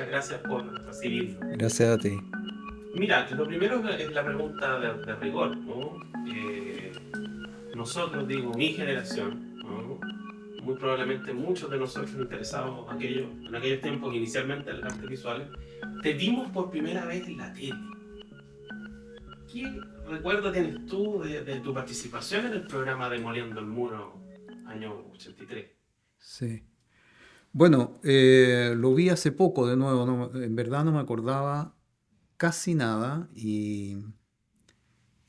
gracias por recibirnos. Gracias a ti. Mira, lo primero es la pregunta de rigor, ¿no? Nosotros, digo, mi generación, ¿no? Muy probablemente muchos de nosotros interesados en aquellos tiempos inicialmente en las artes visuales, te vimos por primera vez en la tele. ¿Qué recuerdo tienes tú de tu participación en el programa Demoliendo el Muro, año 83? Sí. Bueno, lo vi hace poco de nuevo, en verdad no me acordaba casi nada y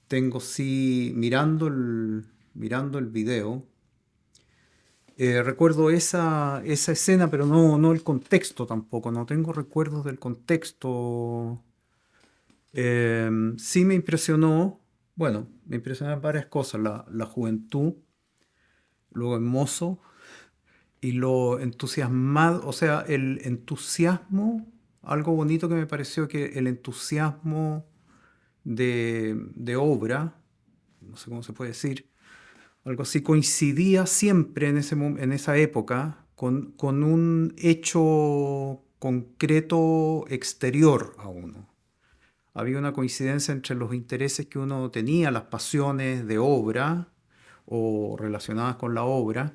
tengo sí, mirando el video, recuerdo esa escena, pero no el contexto tampoco, no tengo recuerdos del contexto. Sí me impresionó, bueno, me impresionaron varias cosas, la juventud, lo hermoso y lo entusiasmado, o sea, el entusiasmo, algo bonito que me pareció que el entusiasmo de obra, no sé cómo se puede decir, algo así, coincidía siempre en esa época con un hecho concreto exterior a uno. Había una coincidencia entre los intereses que uno tenía, las pasiones de obra o relacionadas con la obra,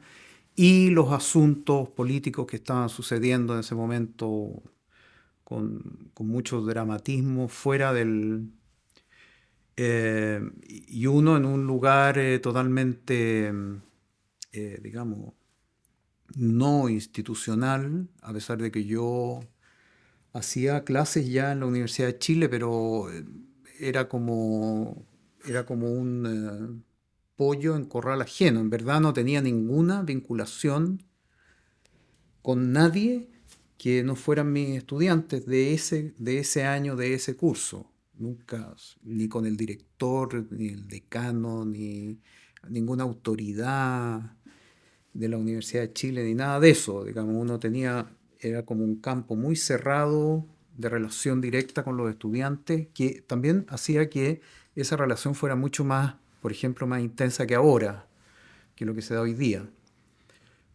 y los asuntos políticos que estaban sucediendo en ese momento con mucho dramatismo fuera del... y uno en un lugar totalmente, digamos, no institucional, a pesar de que yo hacía clases ya en la Universidad de Chile, pero era como, era como un pollo en corral ajeno. En verdad no tenía ninguna vinculación con nadie que no fueran mis estudiantes de ese año, de ese curso. Nunca, ni con el director, ni el decano, ni ninguna autoridad de la Universidad de Chile, ni nada de eso. Digamos, uno tenía, era como un campo muy cerrado de relación directa con los estudiantes, que también hacía que esa relación fuera mucho más, por ejemplo, más intensa que ahora, que lo que se da hoy día,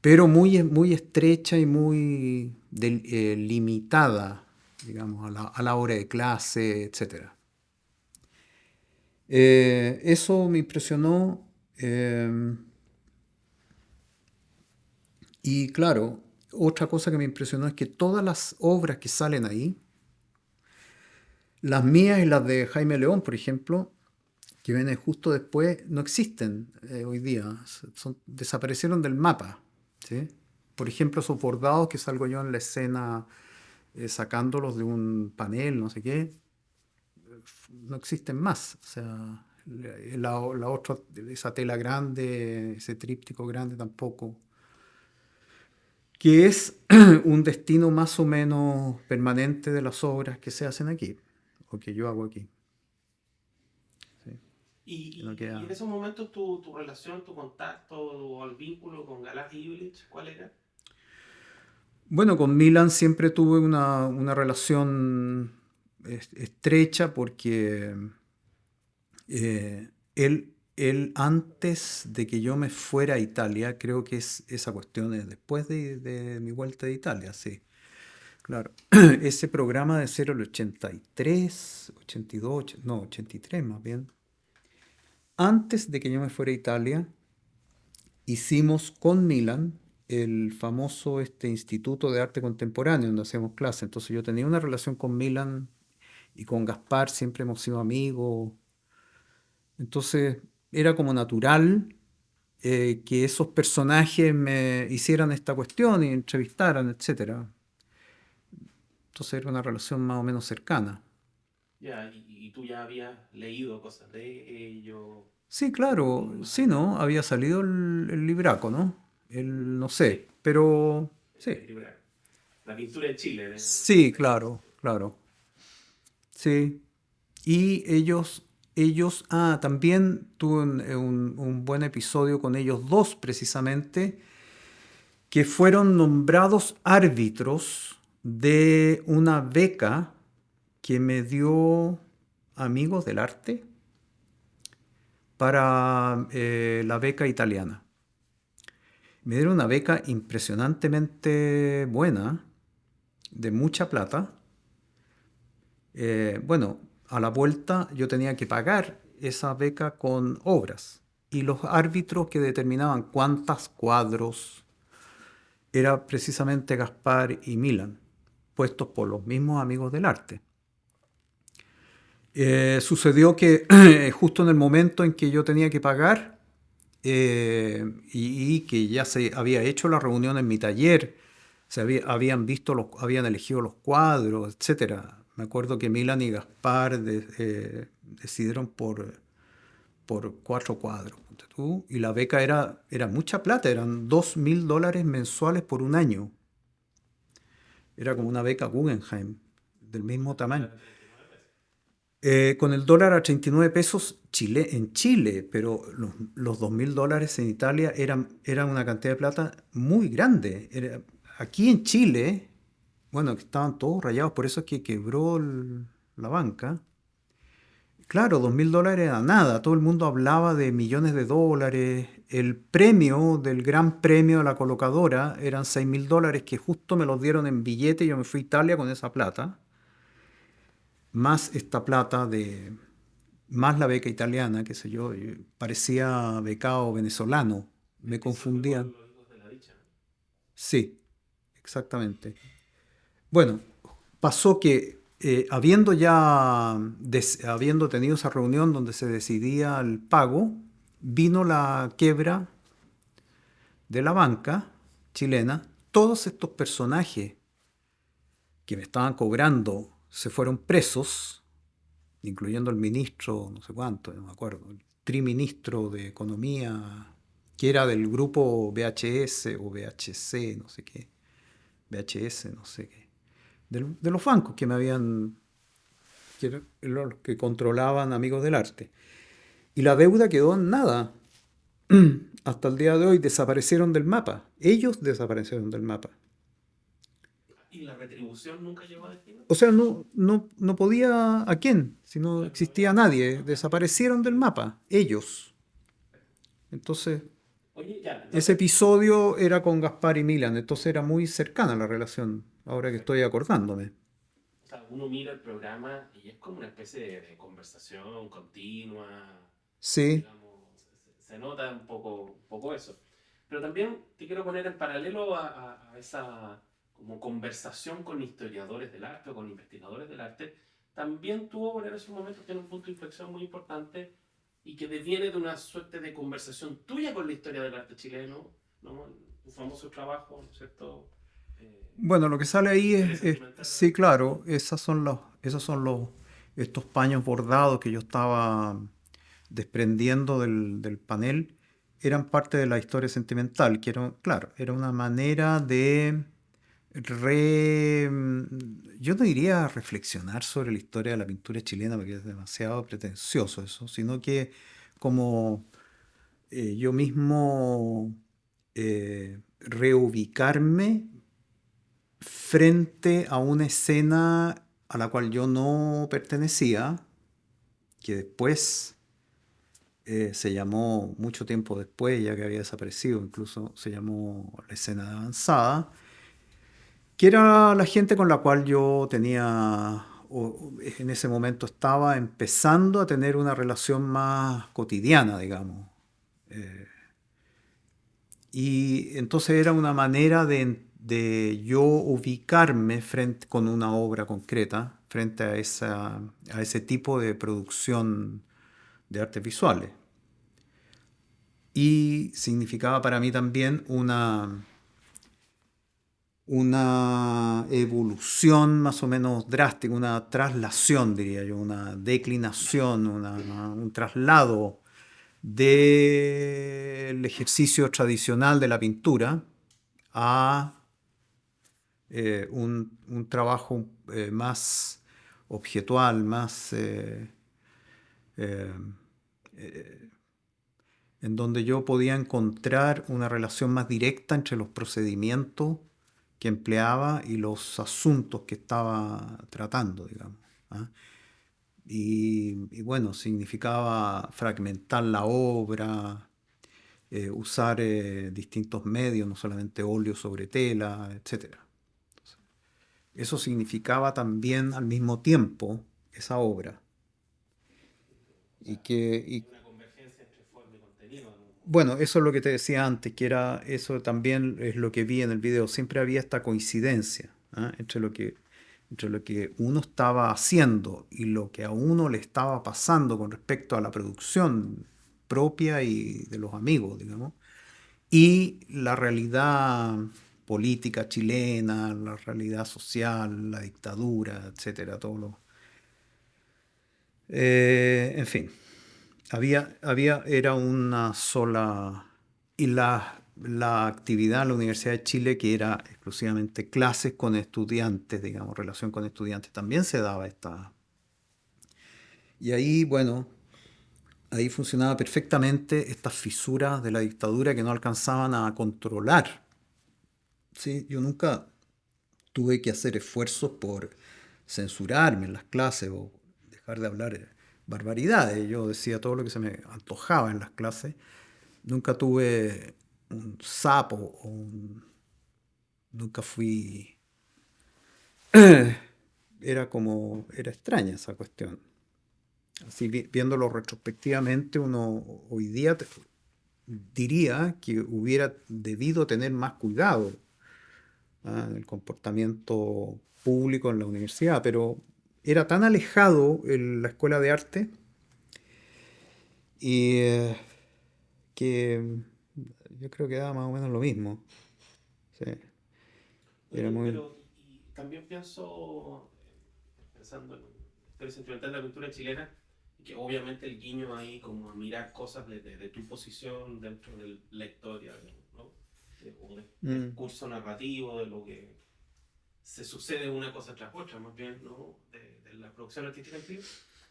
pero muy estrecha y muy limitada, digamos, a la hora de clase, etcétera. Eso me impresionó. Y claro, otra cosa que me impresionó es que todas las obras que salen ahí, las mías y las de Jaime León, por ejemplo, que vienen justo después, no existen hoy día. Desaparecieron del mapa. ¿Sí? Por ejemplo, esos bordados que salgo yo en la escena sacándolos de un panel, no sé qué, no existen más. O sea, la otra, esa tela grande, ese tríptico grande tampoco. Que es un destino más o menos permanente de las obras que se hacen aquí, o que yo hago aquí. ¿Sí? Que no Y en queda... esos momentos tu relación, tu contacto o el vínculo con Galás Ivlich, ¿cuál era? Bueno, con Milan siempre tuve una relación estrecha porque él antes de que yo me fuera a Italia, creo que es esa cuestión es después de mi vuelta de Italia, sí. Claro, ese programa de 0 al 83, 82, no, 83 más bien. Antes de que yo me fuera a Italia, hicimos con Milan el famoso Instituto de Arte Contemporáneo donde hacemos clases. Entonces yo tenía una relación con Milan y con Gaspar, siempre hemos sido amigos. Entonces era como natural que esos personajes me hicieran esta cuestión y entrevistaran, etcétera. Entonces era una relación más o menos cercana. Ya, y tú ya habías leído cosas de ellos, Sí, como claro, más sí, ¿no? Había salido el libraco, ¿no? No sé, sí, pero sí. librar. La pintura en Chile Sí, de Gaspar. claro, claro. Sí. Y también tuve un buen episodio con ellos dos, precisamente, que fueron nombrados árbitros de una beca que me dio Amigos del Arte para la beca italiana. Me dieron una beca impresionantemente buena, de mucha plata, Bueno, a la vuelta yo tenía que pagar esa beca con obras. Y los árbitros que determinaban cuántos cuadros era precisamente Gaspar y Milan, puestos por los mismos amigos del arte. Sucedió que justo en el momento en que yo tenía que pagar y que ya se había hecho la reunión en mi taller, habían visto habían elegido los cuadros, etcétera. Me acuerdo que Milan y Gaspar decidieron por 4 cuadros. Ponte tú, y la beca era mucha plata, eran $2.000 mensuales por un año. Era como una beca Guggenheim, del mismo tamaño. Era 39 pesos. Con el dólar a 39 pesos en Chile, pero los $2.000 en Italia eran una cantidad de plata muy grande. Aquí en Chile, bueno, que estaban todos rayados, por eso es que quebró la banca. Claro, $2.000 era nada, todo el mundo hablaba de millones de dólares. El premio del gran premio de la colocadora eran $6.000 que justo me los dieron en billete y yo me fui a Italia con esa plata, más esta plata más la beca italiana, qué sé yo, parecía becado venezolano, me Eso fue con confundían. los hijos de la dicha, ¿no? Sí, exactamente. Bueno, pasó que habiendo tenido esa reunión donde se decidía el pago, vino la quiebra de la banca chilena. Todos estos personajes que me estaban cobrando se fueron presos, incluyendo el ministro, no sé cuánto, no me acuerdo, el triministro de Economía, que era del grupo VHS o VHC, no sé qué, VHS, no sé qué, de los bancos que me habían, los que controlaban Amigos del Arte. Y la deuda quedó en nada. Hasta el día de hoy desaparecieron del mapa. Ellos desaparecieron del mapa. Y la retribución nunca llegó a destino. O sea, no podía a quién, si no Claro, no había existía forma de nadie. contactar. Desaparecieron del mapa, ellos. Entonces, Oye, ya, ese entonces, episodio era con Gaspar y Milan, entonces era muy cercana la relación, ahora que estoy perfecto. acordándome. O sea, uno mira el programa y es como una especie de conversación continua, Sí, digamos, se nota un poco eso. Pero también te quiero poner en paralelo a esa como conversación con historiadores del arte o con investigadores del arte, también tuvo en esos momentos tiene un punto de inflexión muy importante y que deviene de una suerte de conversación tuya con la historia del arte chileno, ¿no? Tu famoso trabajo, ¿no es cierto? Eh, bueno, lo que sale ahí Historia sentimental del sí, arte. claro, estos paños bordados que yo estaba desprendiendo del panel, eran parte de la historia sentimental, que era, claro, era una manera de yo no diría reflexionar sobre la historia de la pintura chilena, porque es demasiado pretencioso eso, sino que como yo mismo reubicarme frente a una escena a la cual yo no pertenecía, que después se llamó, mucho tiempo después, ya que había desaparecido, incluso se llamó la escena de avanzada, que era la gente con la cual yo tenía, o en ese momento estaba empezando a tener una relación más cotidiana, digamos. Eh, y entonces era una manera de yo ubicarme con una obra concreta frente a ese tipo de producción de artes visuales. Y significaba para mí también una evolución más o menos drástica, una traslación, diría yo, una declinación, un traslado del ejercicio tradicional de la pintura a un trabajo más objetual, más eh, en donde yo podía encontrar una relación más directa entre los procedimientos que empleaba y los asuntos que estaba tratando, digamos. ¿Ah? Y bueno, significaba fragmentar la obra, usar distintos medios, no solamente óleo sobre tela, etc. eso significaba también al mismo tiempo esa obra. O Y sea, que, y, una convergencia entre forma y contenido en algún punto. bueno, eso es lo que te decía antes, que era, eso también es lo que vi en el video, siempre había esta coincidencia, ¿ah? Entre lo que uno estaba haciendo y lo que a uno le estaba pasando con respecto a la producción propia y de los amigos, digamos, y la realidad política chilena, la realidad social, la dictadura, etcétera, todo lo... en fin, era una sola... Y la actividad en la Universidad de Chile, que era exclusivamente clases con estudiantes, digamos, relación con estudiantes, también se daba esta... Y ahí, bueno, ahí funcionaba perfectamente estas fisuras de la dictadura que no alcanzaban a controlar. Sí, yo nunca tuve que hacer esfuerzos por censurarme en las clases o dejar de hablar barbaridades. Yo decía todo lo que se me antojaba en las clases. Nunca tuve un sapo nunca fui... Era extraña esa cuestión. Así viéndolo retrospectivamente, uno hoy día diría que hubiera debido tener más cuidado, en el comportamiento público en la universidad, pero era tan alejado la escuela de arte y que yo creo que daba más o menos lo mismo. Sí, era Oye, muy... pero y también pienso, pensando en la historia sentimental de la cultura chilena, que obviamente el guiño ahí como a mirar cosas de tu posición dentro de la historia, ¿no? O del Mm. curso narrativo, de lo que se sucede una cosa tras otra, más bien, ¿no? De la producción artística en sí.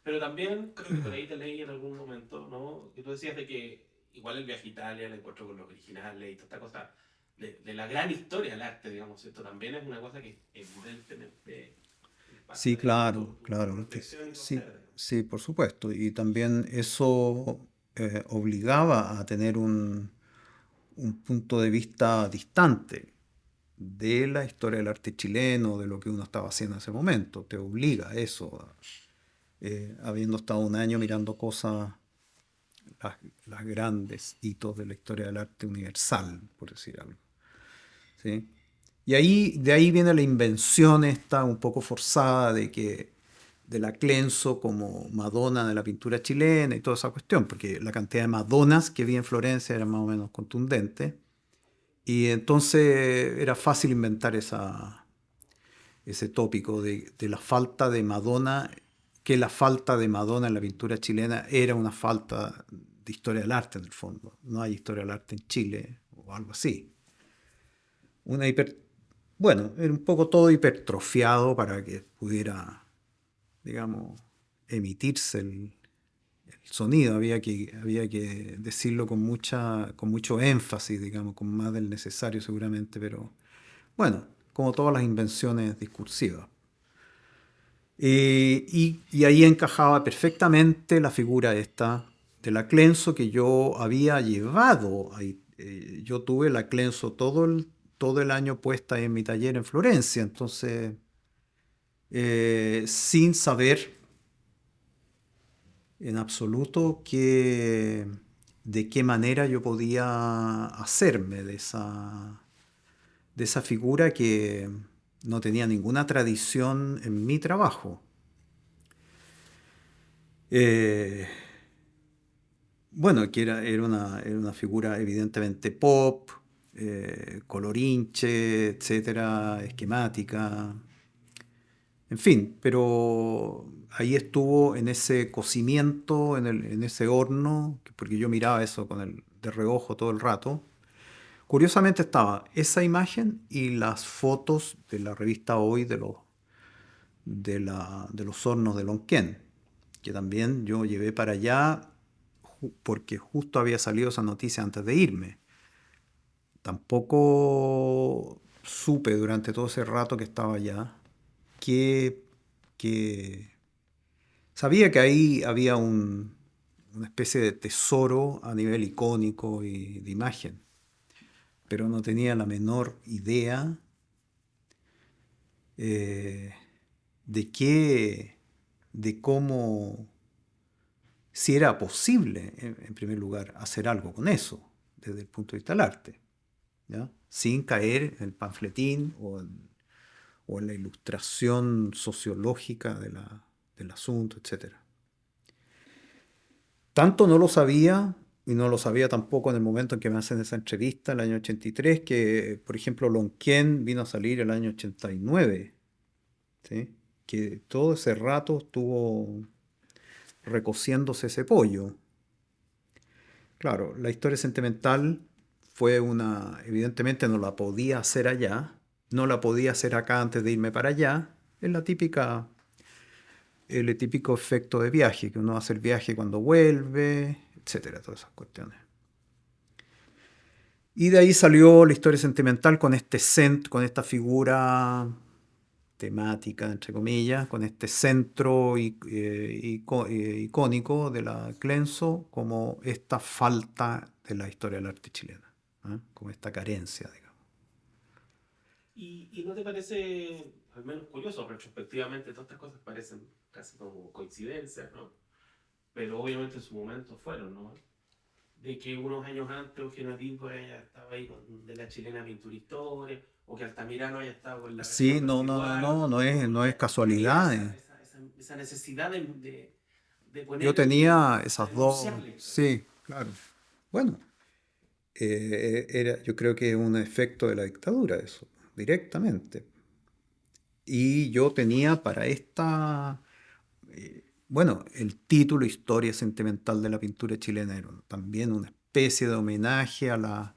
Pero también creo que por ahí te leí en algún momento, ¿no? Que tú decías de que igual el viaje a Italia, el encuentro con los originales y toda esta cosa de la gran historia del arte, digamos, esto también es una cosa que evidentemente Sí, impacta, digamos, claro, tu claro. reflexión y tu Sí, hacer, digamos. sí, por supuesto. Y también eso obligaba a tener un punto de vista distante de la historia del arte chileno, de lo que uno estaba haciendo en ese momento. Te obliga a eso, habiendo estado un año mirando cosas, las, las grandes hitos de la historia del arte universal, por decir algo. ¿Sí? Y ahí, de ahí viene la invención esta un poco forzada de la Clenso como Madonna de la pintura chilena y toda esa cuestión, porque la cantidad de Madonnas que vi en Florencia era más o menos contundente. Y entonces era fácil inventar ese tópico de la falta de Madonna, que la falta de Madonna en la pintura chilena era una falta de historia del arte en el fondo. No hay historia del arte en Chile o algo así. Una hiper, bueno, era un poco todo hipertrofiado para que pudiera, digamos, emitirse el sonido. Había que decirlo con mucho énfasis, digamos, con más del necesario seguramente, pero bueno, como todas las invenciones discursivas. Y ahí encajaba perfectamente la figura esta de la Clenso que yo había llevado. Yo tuve la Clenso todo el año puesta en mi taller en Florencia, entonces sin saber en absoluto de qué manera yo podía hacerme de esa figura que no tenía ninguna tradición en mi trabajo. Eh, bueno, que era una figura evidentemente pop, colorinche, etcétera, esquemática, en fin, pero ahí estuvo en ese cocimiento, en ese horno, porque yo miraba eso de reojo todo el rato. Curiosamente estaba esa imagen y las fotos de la revista Hoy de los hornos de Lonquén, que también yo llevé para allá porque justo había salido esa noticia antes de irme. Tampoco supe durante todo ese rato que estaba allá que, que sabía que ahí había una especie de tesoro a nivel icónico y de imagen, pero no tenía la menor idea eh, de qué, de cómo, si era posible, en primer lugar, hacer algo con eso, desde el punto de vista del arte, ¿ya? Sin caer en el panfletín o en la ilustración sociológica del asunto, etcétera. Tanto no lo sabía, y no lo sabía tampoco en el momento en que me hacen esa entrevista, el año 83, que, por ejemplo, Lonquén vino a salir el año 89, ¿sí? Que todo ese rato estuvo recociéndose ese pollo. Claro, la historia sentimental fue evidentemente no la podía hacer allá, no la podía hacer acá antes de irme para allá. Es el típico efecto de viaje, que uno hace el viaje cuando vuelve, etcétera, todas esas cuestiones. Y de ahí salió la historia sentimental con con esta figura temática, entre comillas, con este centro icónico de la Clenso, como esta falta de la historia del arte chilena, ¿eh? Como esta carencia, digamos. Y no te parece, al menos curioso, retrospectivamente, todas estas cosas parecen casi como coincidencias, ¿no? Pero obviamente en su momento fueron, ¿no? De que unos años antes Eugenio Tingo ya estaba ahí de la chilena pintura historia, o que Altamirano haya estado en la Sí, versión no, no, no, residual, no, no es y había casualidad. esa necesidad de Yo poner, tenía de esas dos, denunciar la historia. sí, claro. Bueno, yo creo que es un efecto de la dictadura eso, directamente. Y yo tenía para bueno, el título Historia sentimental de la pintura chilena era también una especie de homenaje a la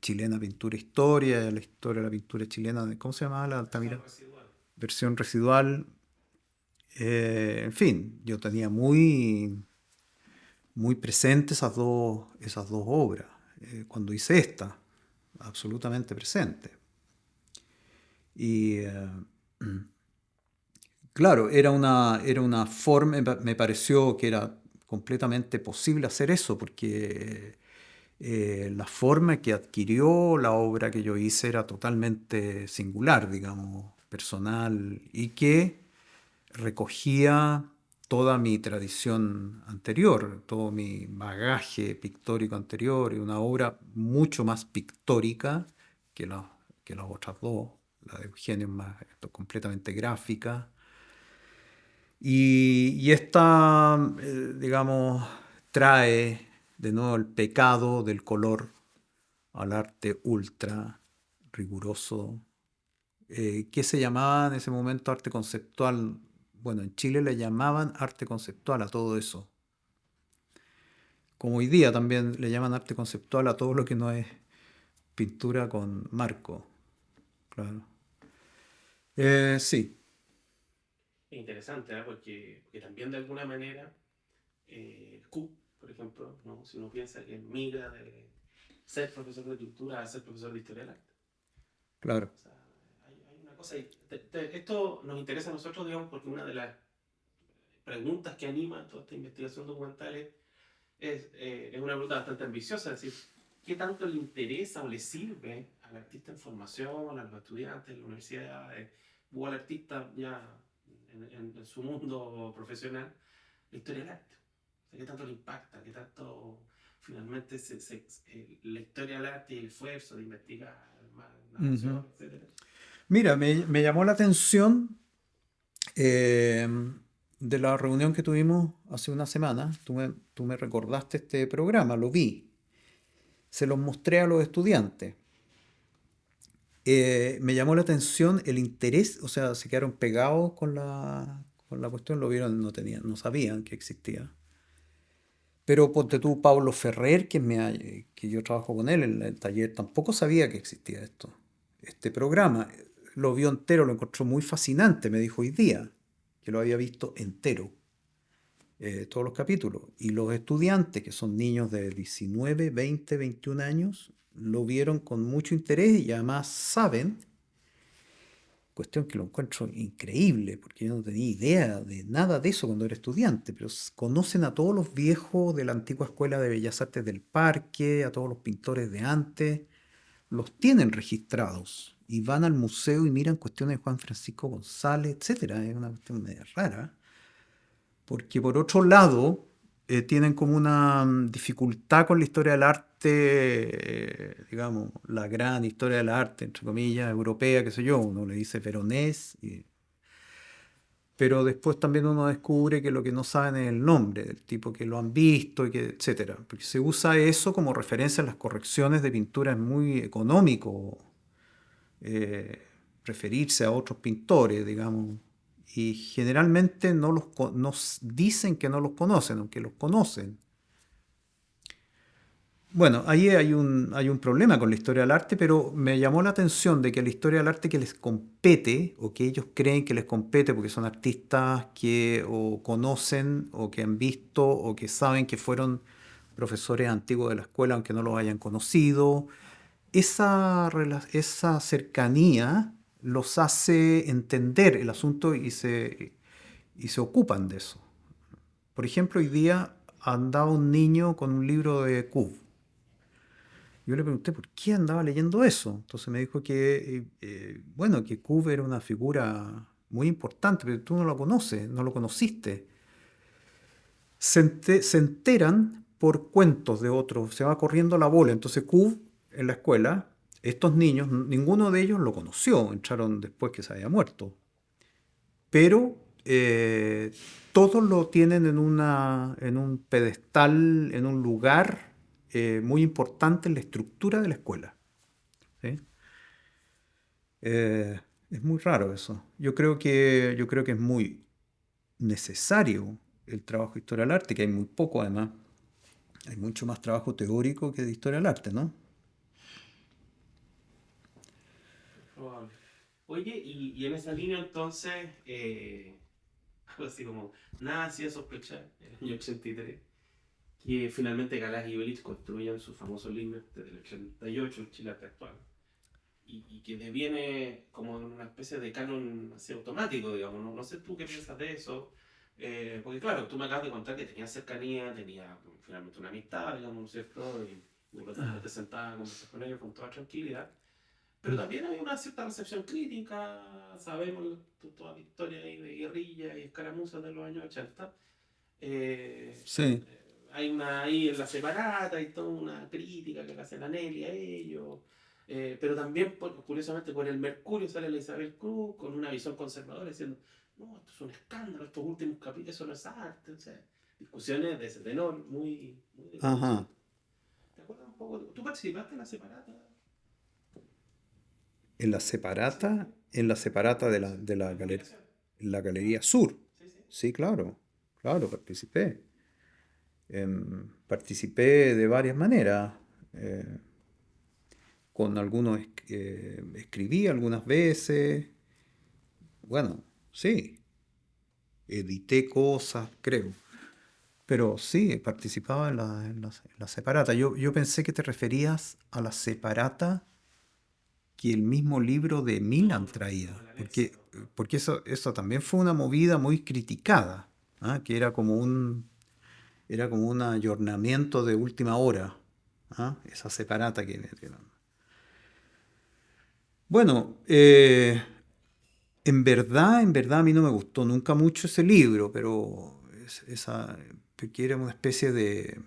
chilena pintura historia, a la historia de la pintura chilena, ¿cómo se llamaba la Versión Altamira? residual. Versión residual. En fin, yo tenía muy, muy presentes esas dos obras cuando hice esta, absolutamente presente. Y claro, era una forma, me pareció que era completamente posible hacer eso, porque la forma que adquirió la obra que yo hice era totalmente singular, digamos, personal, y que recogía toda mi tradición anterior, todo mi bagaje pictórico anterior, y una obra mucho más pictórica que, la- que las otras dos. La de Eugenio es más completamente gráfica. Y esta, digamos, trae de nuevo el pecado del color al arte ultra riguroso, que se llamaba en ese momento arte conceptual. Bueno, en Chile le llamaban arte conceptual a todo eso. Como hoy día también le llaman arte conceptual a todo lo que no es pintura con marco. Claro. Sí, Interesante, ¿eh? Porque también de alguna manera, Q, por ejemplo, ¿no? Si uno piensa que migra de ser profesor de pintura a ser profesor de historia del arte. claro. O sea, hay una cosa ahí. Esto nos interesa a nosotros, digamos, porque una de las preguntas que anima toda esta investigación documental es una pregunta bastante ambiciosa, es decir, ¿qué tanto le interesa o le sirve al artista en formación, a los estudiantes, en la universidad, o al artista ya en su mundo profesional, la historia del arte? O sea, ¿qué tanto le impacta? ¿Qué tanto finalmente la historia del arte y el esfuerzo de investigar, más Ujú. narración, etcétera? Mira, me llamó la atención eh, de la reunión que tuvimos hace una semana. Tú me recordaste este programa, lo vi. Se los mostré a los estudiantes. Me llamó la atención el interés, o sea, se quedaron pegados con la cuestión, lo vieron, no sabían que existía. Pero ponte tú, Pablo Ferrer, que yo trabajo con él en el taller, tampoco sabía que existía este programa. Lo vio entero, lo encontró muy fascinante, me dijo hoy día, que lo había visto entero, todos los capítulos. Y los estudiantes, que son niños de 19, 20, 21 años, lo vieron con mucho interés y además saben. Cuestión que lo encuentro increíble, porque yo no tenía idea de nada de eso cuando era estudiante, pero conocen a todos los viejos de la antigua Escuela de Bellas Artes del Parque, a todos los pintores de antes, los tienen registrados y van al museo y miran cuestiones de Juan Francisco González, etcétera. Es una cuestión medio rara. Porque por otro lado, tienen como una dificultad con la historia del arte, digamos, la gran historia del arte, entre comillas, europea, qué sé yo, uno le dice veronés, pero después también uno descubre que lo que no saben es el nombre del tipo que lo han visto, y que, etcétera. Porque se usa eso como referencia en las correcciones de pintura, es muy económico eh, referirse a otros pintores, digamos, y generalmente nos dicen que no los conocen, aunque los conocen. Bueno, ahí hay un problema con la historia del arte, pero me llamó la atención de que la historia del arte que les compete, o que ellos creen que les compete porque son artistas que o conocen, o que han visto, o que saben que fueron profesores antiguos de la escuela, aunque no los hayan conocido, esa cercanía los hace entender el asunto y se ocupan de eso. Por ejemplo, hoy día andaba un niño con un libro de Cub. Yo le pregunté por qué andaba leyendo eso. Entonces me dijo que, bueno, que Cub era una figura muy importante, pero tú no lo conoces, no lo conociste. Se enteran por cuentos de otros, se va corriendo la bola. Entonces Cub en la escuela, estos niños, ninguno de ellos lo conoció, entraron después que se había muerto. Pero todos lo tienen en un pedestal, en un lugar muy importante en la estructura de la escuela. ¿Sí? Es muy raro eso. Yo creo que es muy necesario el trabajo de historia del arte, que hay muy poco además. Hay mucho más trabajo teórico que de historia del arte, ¿no? Probable. Oye, y en esa línea entonces, algo así como, nada hacía sospechar en el año 83 que finalmente Galás y Ibelitz construyan su famoso libro desde el 88, el Chile arte actual, y que deviene como una especie de canon así automático, digamos. No, no sé tú qué piensas de eso, porque claro, tú me acabas de contar que tenía cercanía, tenía finalmente una amistad, digamos, ¿no es cierto? Y por lo tanto te sentabas a conversar con ellos con toda tranquilidad. Pero también hay una cierta recepción crítica, sabemos toda la historia ahí de guerrilla y escaramuzas de los años 80. Eh, Sí, Hay una ahí en la separata, hay toda una crítica que le hace la Nelly a ellos. Pero también, curiosamente, por el Mercurio sale la Isabel Cruz con una visión conservadora diciendo: no, esto es un escándalo, estos últimos capítulos, eso no es arte. O sea, discusiones de ese tenor muy de ajá. consulta. ¿Te acuerdas un poco? ¿Tú participaste en la separata? Sí, En la separata la publicación. la Galería Sur. Sí, sí. Sí, claro, claro, participé. Participé de varias maneras. eh, con algunos escribí algunas veces. Bueno, sí, edité cosas, creo. Pero sí, participaba en la separata. Yo pensé que te referías a la separata que el mismo libro de No, Milan no, no, traía, el anexo, no. porque eso también fue una movida muy criticada, ¿ah? Que era como un ayornamiento de última hora, ¿ah? Esa separata que metieron. Bueno, en verdad a mí no me gustó nunca mucho ese libro, pero porque era una especie de,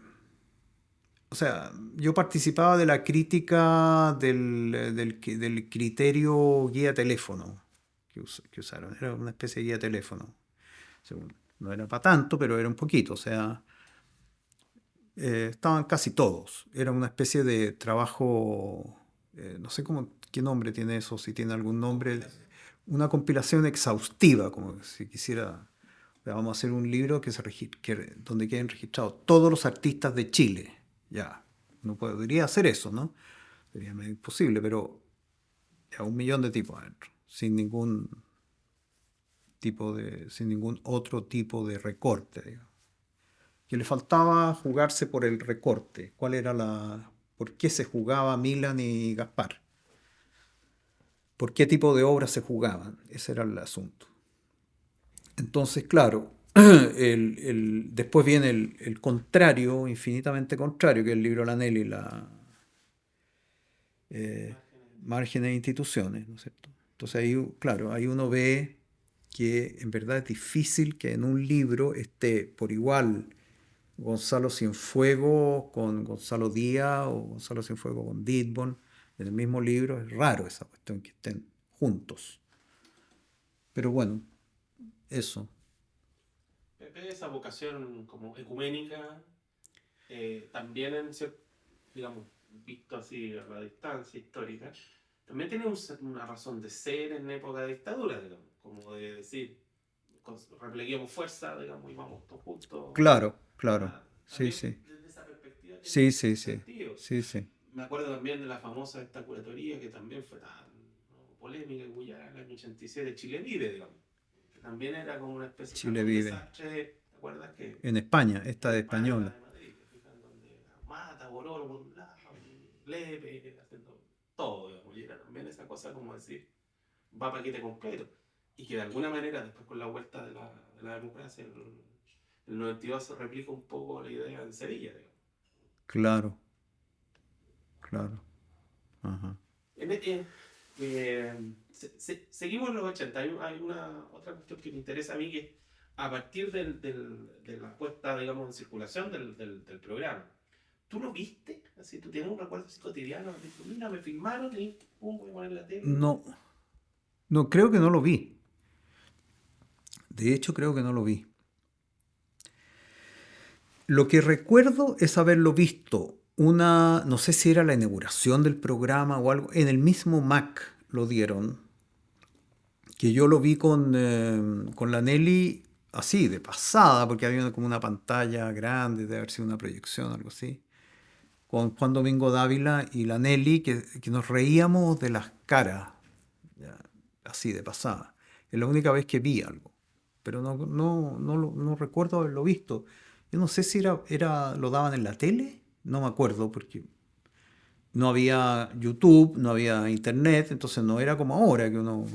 o sea, yo participaba de la crítica del criterio guía teléfono que usaron. Era una especie de guía teléfono. Según. No era para tanto, pero era un poquito. O sea, estaban casi todos. Era una especie de trabajo, no sé qué nombre tiene eso, si tiene algún nombre. Compilación. Una compilación exhaustiva, como si quisiera. O sea, vamos a hacer un libro donde queden registrados todos los artistas de Chile. Ya, no podría hacer eso, ¿no? Sería medio imposible, pero ya 1 millón de tipos adentro, sin ningún otro tipo de recorte, digamos. Que le faltaba jugarse por el recorte. ¿Por qué se jugaba Milan y Gaspar? ¿Por qué tipo de obras se jugaban? Ese era el asunto. Entonces, claro, después viene el contrario, infinitamente contrario, que es el libro Lanelli, Imágenes. márgenes de instituciones, ¿no es cierto? Entonces ahí, claro, ahí uno ve que en verdad es difícil que en un libro esté por igual Gonzalo Cienfuegos con Gonzalo Díaz o Gonzalo Cienfuegos con Ditborn en el mismo libro. Es raro esa cuestión que estén juntos. Pero bueno, eso. Pepe, esa vocación como ecuménica, también digamos, visto así a la distancia histórica, también tiene una razón de ser en época de dictadura, digamos, como de decir, repleguemos fuerza, digamos, y vamos todos juntos. Claro, claro. Sí, También sí. desde esa perspectiva tiene Sí, sí, sí. sentido. Sí, sí. Me acuerdo también de la famosa esta curatoría que también fue tan, ¿no?, polémica en Guyana, en el año 87, Chile Vive, digamos. Que también era como una especie Chile de un vive. desastre, ¿te acuerdas? Que En España, esta en de España, la española. de Madrid, que fijan donde Mata, Borolo por un lado, Lepe, haciendo todo, digamos. Y era también esa cosa como decir, va paquete completo. Y que de alguna manera, después con la vuelta de la democracia, el 92 se replica un poco la idea en Sevilla, digamos. Claro, claro. Ajá. Seguimos en los 80. Hay una otra cuestión que me interesa a mí, que a partir de la puesta, digamos, en circulación del programa, ¿tú lo viste? Así, ¿tú tienes un recuerdo así cotidiano? Mira, me filmaron y pum, voy a poner la tele. No, no, creo que no lo vi. De hecho, creo que no lo vi. Lo que recuerdo es haberlo visto no sé si era la inauguración del programa o algo, en el mismo Mac lo dieron, que yo lo vi con la Nelly así, de pasada, porque había como una pantalla grande, de haber sido una proyección, algo así, con Juan Domingo Dávila y la Nelly, que nos reíamos de las caras, ya, así, de pasada. Es la única vez que vi algo, pero no recuerdo haberlo visto. Yo no sé si lo daban en la tele, no me acuerdo, porque no había YouTube, no había internet, entonces no era como ahora que uno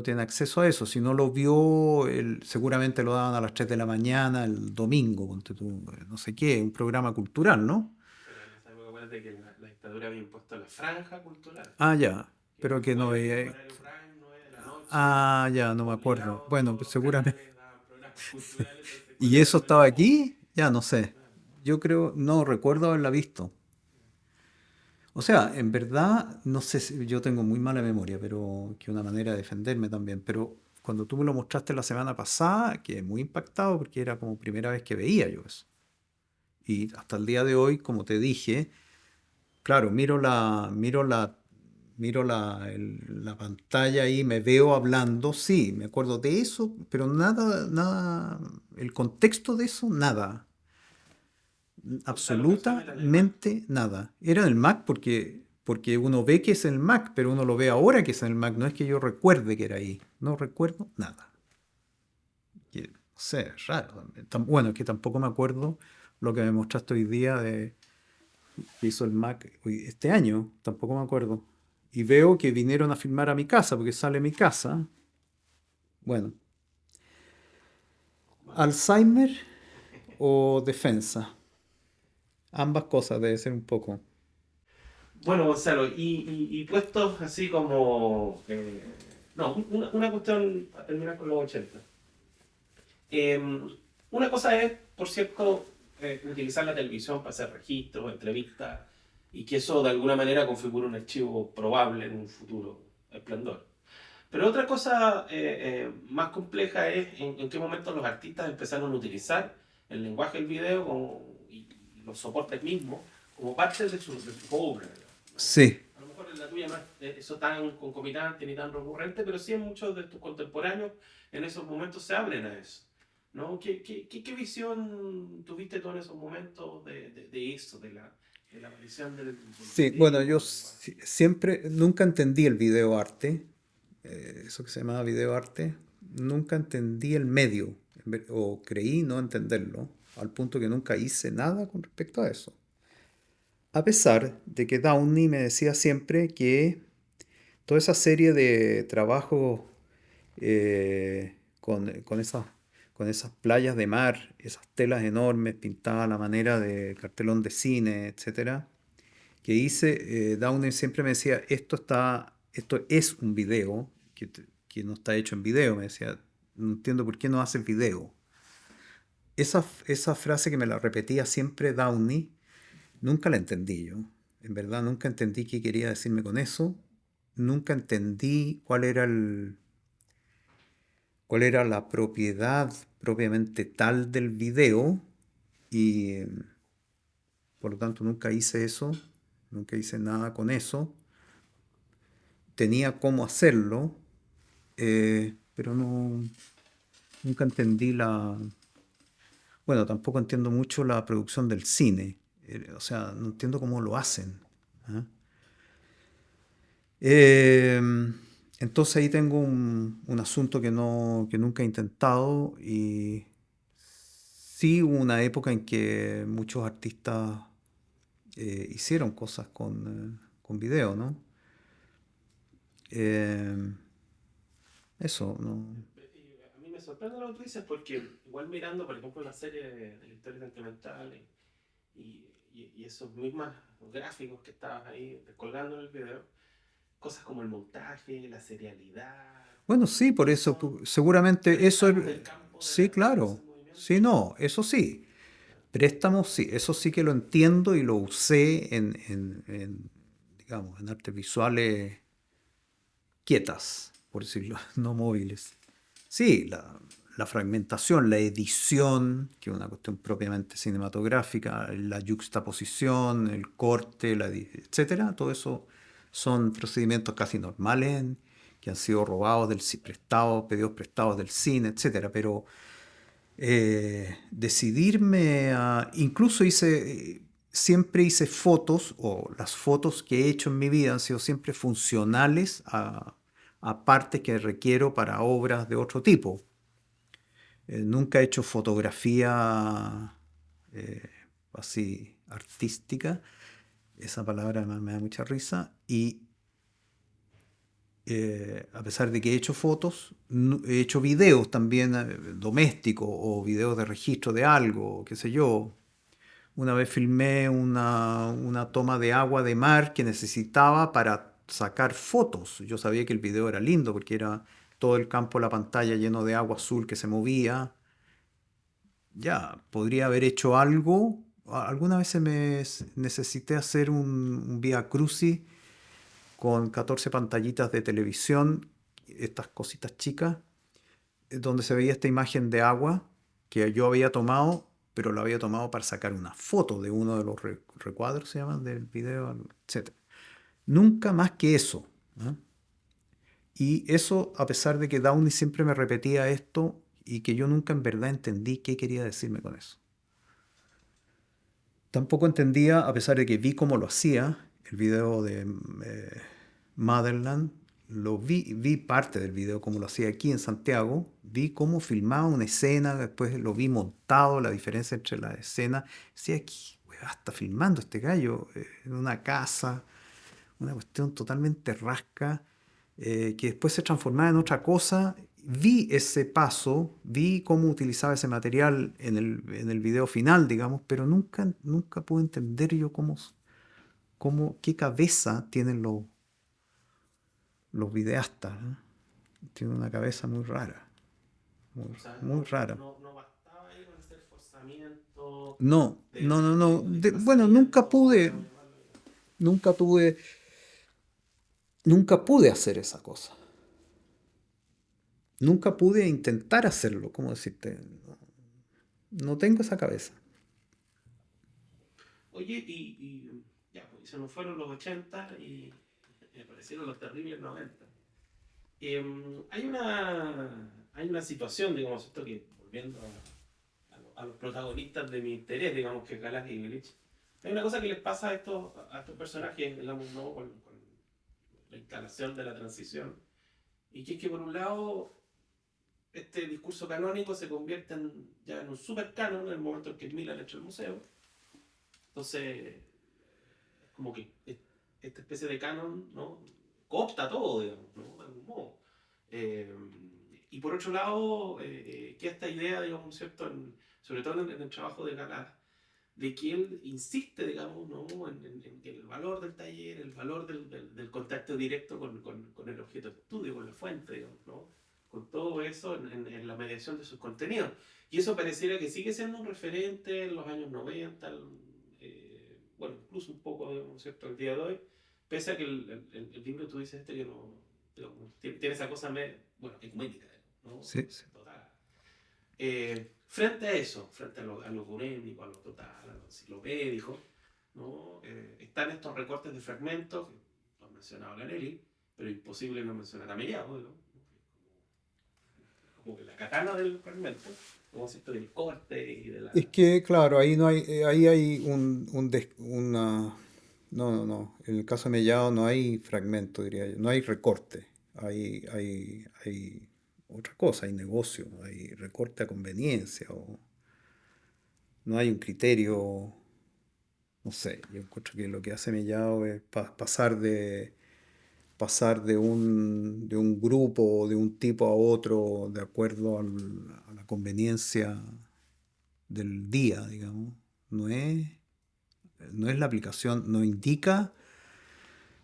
tiene acceso a eso. Si no lo vio, seguramente lo daban a las 3 de la mañana, el domingo, ponte tú, no sé qué, un programa cultural, ¿no? Pero en esa época, acuérdate que la dictadura había impuesto la franja cultural, Ah, ya, que pero que no fue veía. horario prime, 9 de la noche, Ah, ya, no me acuerdo. obligado, Bueno, todos pues los seguramente. canales daban programas culturales, entonces ¿cuál ¿Y era eso la estaba menos fome? aquí? Ya no sé. Claro. Yo creo, no recuerdo haberla visto. O sea, en verdad, no sé si yo tengo muy mala memoria, pero que una manera de defenderme también. Pero cuando tú me lo mostraste la semana pasada, quedé muy impactado porque era como primera vez que veía yo eso. Y hasta el día de hoy, como te dije, claro, miro la pantalla y me veo hablando, sí, me acuerdo de eso, pero nada, nada, el contexto de eso, nada. La locación era en el Mac. Absolutamente nada. Era en el Mac porque uno ve que es en el Mac, pero uno lo ve ahora que es en el Mac. No es que yo recuerde que era ahí. No recuerdo nada. No sé, es raro también. Bueno, es que tampoco me acuerdo lo que me mostraste hoy día que hizo el Mac este año. Tampoco me acuerdo. Y veo que vinieron a filmar a mi casa, porque sale mi casa. Bueno, Bueno. Alzheimer o defensa. Ambas cosas debe ser un poco. Bueno, Gonzalo, y puestos así como... no, una cuestión para terminar con los 80. Una cosa es, por cierto, utilizar la televisión para hacer registros, entrevistas, y que eso de alguna manera configure un archivo probable en un futuro esplendor. Pero otra cosa más compleja es en qué momento los artistas empezaron a utilizar el lenguaje del video y los soportes mismos como parte de su obra, ¿no? Sí. A lo mejor en la tuya no es eso tan concomitante ni tan recurrente, pero sí en muchos de tus contemporáneos en esos momentos se abren a eso, ¿no? ¿Qué visión tuviste tú en esos momentos de eso, de la aparición del Sí, bueno, video, yo del lenguaje? siempre, nunca entendí el videoarte, eso que se llamaba videoarte, nunca entendí el medio, o creí no entenderlo, al punto que nunca hice nada con respecto a eso. A pesar de que Downey me decía siempre que toda esa serie de trabajos con esas playas de mar, esas telas enormes pintadas a la manera de cartelón de cine, etcétera, que hice, Downey siempre me decía, esto es un video, que no está hecho en video, me decía, no entiendo por qué no haces video. Esa frase que me la repetía siempre Downey, nunca la entendí yo. En verdad nunca entendí qué quería decirme con eso. Nunca entendí cuál era la propiedad propiamente tal del video y por lo tanto nunca hice eso, nunca hice nada con eso. Tenía cómo hacerlo, pero nunca entendí bueno, tampoco entiendo mucho la producción del cine. O sea, no entiendo cómo lo hacen. ¿Ah? Eh, entonces ahí tengo un asunto que nunca he intentado y sí hubo una época en que muchos artistas hicieron cosas con video, ¿no? Eh, eso, ¿no? Y a mí me sorprende lo que tú dices porque igual mirando, por ejemplo, la serie de la historia sentimental y esos mismos gráficos que estabas ahí colgando en el video, cosas como el montaje, la serialidad, Bueno, sí, por eso, son, seguramente eso es, préstamos del campo sí, de la cosa claro, en sí, movimiento. no, eso sí. Préstamos, sí, eso sí que lo entiendo y lo usé digamos, en artes visuales quietas, por decirlo, no móviles. Sí, la fragmentación, la edición, que es una cuestión propiamente cinematográfica, la yuxtaposición, el corte, etcétera, todo eso son procedimientos casi normales que han sido robados prestados, pedidos prestados del cine, etcétera, pero decidirme a... Incluso siempre hice fotos, o las fotos que he hecho en mi vida han sido siempre funcionales a partes que requiero para obras de otro tipo. Nunca he hecho fotografía eh, así artística, esa palabra me da mucha risa, y a pesar de que he hecho fotos, he hecho videos también domésticos o videos de registro de algo, qué sé yo. Una vez filmé una toma de agua de mar que necesitaba para sacar fotos. Yo sabía que el video era lindo porque era todo el campo de la pantalla lleno de agua azul que se movía. Ya, podría haber hecho algo. Alguna vez necesité hacer un Via Crucis con 14 pantallitas de televisión, estas cositas chicas, donde se veía esta imagen de agua que yo había tomado, pero lo había tomado para sacar una foto de uno de los recuadros, se llaman, del video, etc. Nunca más que eso. ¿Ah? Y eso, a pesar de que Downey siempre me repetía esto y que yo nunca en verdad entendí qué quería decirme con eso. Tampoco entendía, a pesar de que vi cómo lo hacía, el video de Motherland, vi parte del video cómo lo hacía aquí en Santiago, vi cómo filmaba una escena, después lo vi montado, la diferencia entre la escena. Decía, aquí, está filmando este gallo en una casa, una cuestión totalmente rasca, que después se transformaba en otra cosa. Vi ese paso, vi cómo utilizaba ese material en el video final, digamos, pero nunca pude entender yo qué cabeza tienen los videastas. ¿Eh? Tienen una cabeza muy rara, muy, O sea, muy rara. no bastaba ahí con ese esforzamiento No, no, no, no. o Bueno, desplazamiento, podríamos llamarlo. nunca tuve, nunca pude hacer esa cosa. Nunca pude intentar hacerlo, ¿cómo decirte? No, no tengo esa cabeza. Oye, ya, pues se nos fueron los 80 y aparecieron los terribles 90. Hay una situación, digamos, esto que volviendo a los protagonistas de mi interés, digamos, que es Galás y Illich. Hay una cosa que les pasa a estos personajes, digamos, ¿no? Con la instalación de la transición. Y que es que por un lado este discurso canónico se convierte ya en un super canon en el momento en que Miller entra al museo. Entonces, es como que esta especie de canon, ¿no? Coopta todo, digamos, ¿no? De algún modo. Eh, y por otro lado, que esta idea, digamos, ¿cierto? Sobre todo en el trabajo de Galá, de que él insiste, digamos, ¿no? En el valor del taller, el valor del contacto directo con el objeto de estudio, con la fuente, digamos, ¿no? Con todo eso en la mediación de sus contenidos. Y eso pareciera que sigue siendo un referente en los años 90, bueno, incluso un poco, digamos, ¿cierto?, el día de hoy, pese a que el libro, tú dices que no, digamos, tiene esa cosa, bueno, ecuménica, ¿no? Sí, sí. Total. Frente a eso, frente a lo ecuménico, a lo total, a lo enciclopédico, ¿no? Están estos recortes de fragmentos, que lo ha mencionado la Nelly, pero imposible no mencionar a Mellado, ¿no? Como que la katana del fragmento, como cierto, del corte y de la... Es que, claro, ahí no hay, ahí hay no. En el caso de Mellado no hay fragmento, diría yo. No hay recorte. Hay otra cosa, hay negocio, hay recorte a conveniencia. O no hay un criterio, no sé. Yo encuentro que lo que hace Mellado es pasar de un grupo o de un tipo a otro de acuerdo a la conveniencia del día, digamos. No es, no es la aplicación, no indica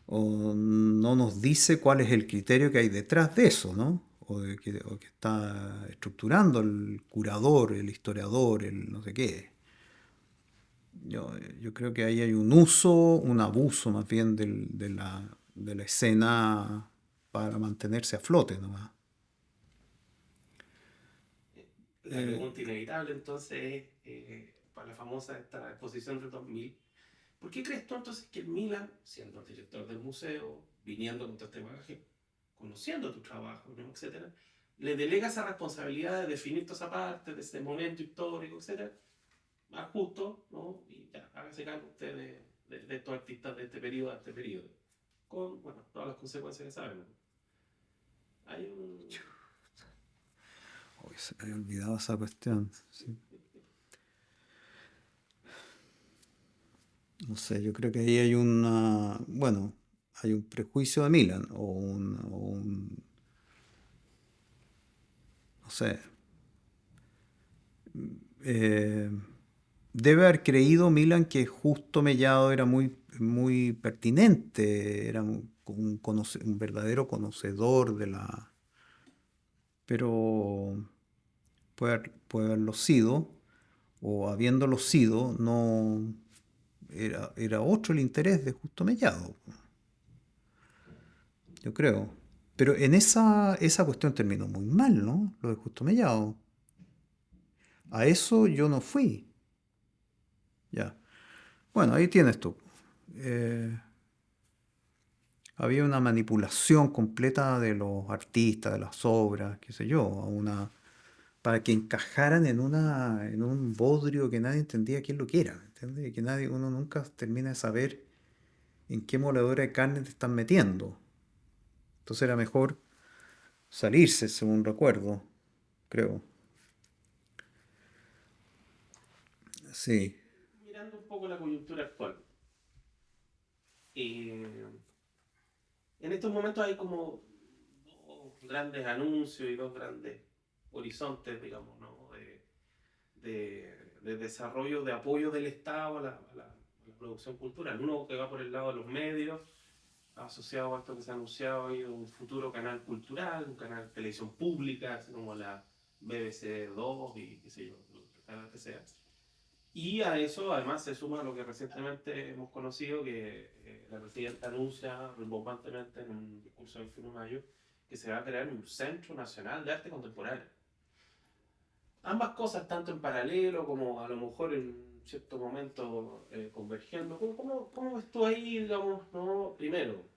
o no nos dice cuál es el criterio que hay detrás de eso, ¿no? O que está estructurando el curador, el historiador, el no sé qué. Yo creo que ahí hay un uso, un abuso más bien de la escena para mantenerse a flote nomás. La pregunta inevitable entonces es, para la famosa esta exposición del 2000, ¿por qué crees tú entonces que el Milan, siendo el director del museo, viniendo con todo este bagaje, conociendo tu trabajo, ¿no?, etcétera, le delega esa responsabilidad de definir toda esa parte, de ese momento histórico, etcétera, más justo, ¿no? Y ya, hágase cargo usted de estos artistas de este periodo a este periodo, con, bueno, todas las consecuencias que sabemos. Hay un... Uy, se me había olvidado esa cuestión. Sí. No sé, yo creo que ahí hay bueno, hay un prejuicio de Milan no sé, eh, debe haber creído Milan que Justo Mellado era muy pertinente, era un verdadero conocedor de la... Pero puede haberlo sido, o habiéndolo sido, no era otro el interés de Justo Mellado, yo creo. Pero en esa cuestión terminó muy mal, ¿no? Lo de Justo Mellado. A eso yo no fui. Ya. Bueno, ahí tienes tú. Eh, Había una manipulación completa de los artistas, de las obras, qué sé yo, para que encajaran en un bodrio que nadie entendía quién lo que era, ¿entiendes? Y que uno nunca termina de saber en qué moledora de carne te están metiendo. Entonces era mejor salirse, según recuerdo, creo. Sí, Mirando un poco la coyuntura actual, eh, en estos momentos hay como dos grandes anuncios y dos grandes horizontes, digamos, ¿no?, de desarrollo, de apoyo del Estado a la producción cultural. Uno que va por el lado de los medios, asociado a esto que se ha anunciado hoy, un futuro canal cultural, un canal de televisión pública, así como la BBC 2 y qué sé yo, lo que sea. Y a eso además se suma lo que recientemente hemos conocido, que la presidenta anuncia rimbombantemente en un discurso del 21 de mayo que se va a crear un Centro Nacional de Arte Contemporáneo. Ambas cosas, tanto en paralelo como a lo mejor en cierto momento convergiendo. ¿Cómo ves tú ahí, digamos, no? Primero,